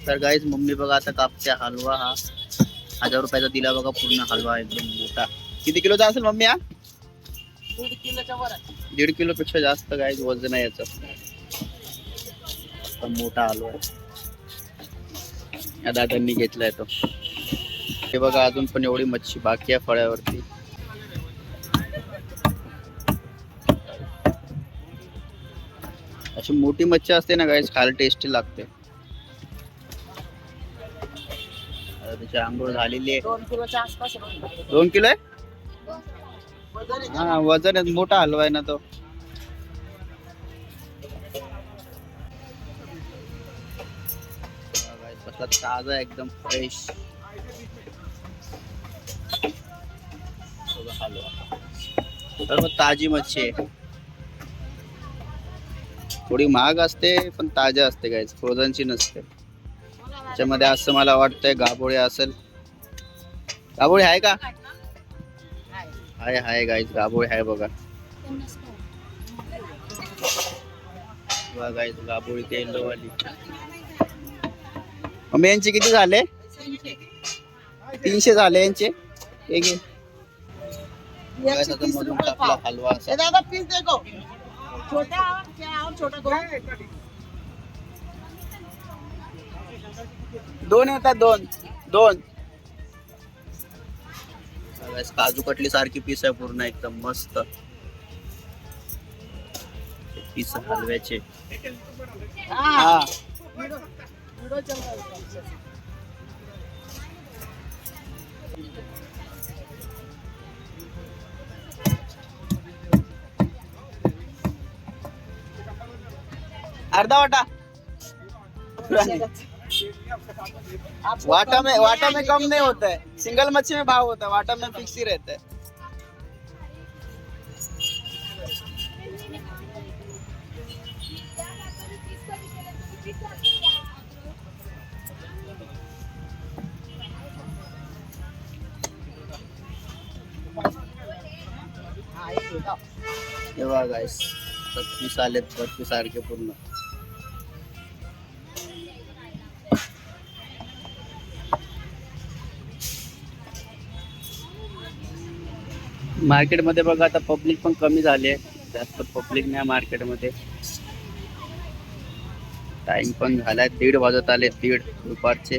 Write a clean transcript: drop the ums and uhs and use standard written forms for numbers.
तर guys mummy बघा आता कापते हलवा. हा 1000 रुपयाचा दिला बघा पूर्ण हलवा एकदम मोठा. किती किलोचा असेल मम्मी हा? 1.5 किलोच्या वर आहे. 1.5 किलो पेक्षा जास्त गाईज वजन आहे याचं. मोठा हलवा या दादांनी घेतलाय तो. हे बघा अजून पण एवढी मच्छी बाकी आहे फळ्यावरती. अशी मोठी मच्छी असते ना गाईज खायला टेस्टी लागते. त्याची आंघोळ झालेली आहे. 2 किलोच्या आसपास आहे. 2 किलो आहे. वजन आहे. हा वजन आहे, मोठा हलवा आहे ना तो. कसला ताजा एकदम फ्रेश हलवा. तर मग ताजी मच्छी आहे. थोडी महाग असते पण ताजा असते गाईज, फ्रोझनची नसते. त्याच्यामध्ये असं मला वाटतंय गाभोळे असेल. गाभोळे आहे का? हाय गाईज गाभोळे आहे बघा. गाईज गाभोळी ते येल्लोवाली. मम्मी यांचे किती झाले? 300 झाले यांचे. हे घे. मधून टाकला हलवा असा. दादा पीस देखो छोटा क्या और छोटा दोन येतात दोन. काजू कटली सारखी पीस आहे पूर्ण एकदम मस्त पीस हलव्याचे. हा अर्धा वाटा में कम नहीं होता है. सिंगल मच्छी में भाव होता है, वाटा में फिक्स ही रहता है. तेव्हा गाईस 36 आलेत, 32 सारखे पूर्ण. मार्केटमध्ये बघा आता पब्लिक पण कमी झाली आहे, जास्त पब्लिक नाही मार्केटमध्ये. टाइम पण झालाय 1:30 वाजत आले, 1:30 दुपारचे.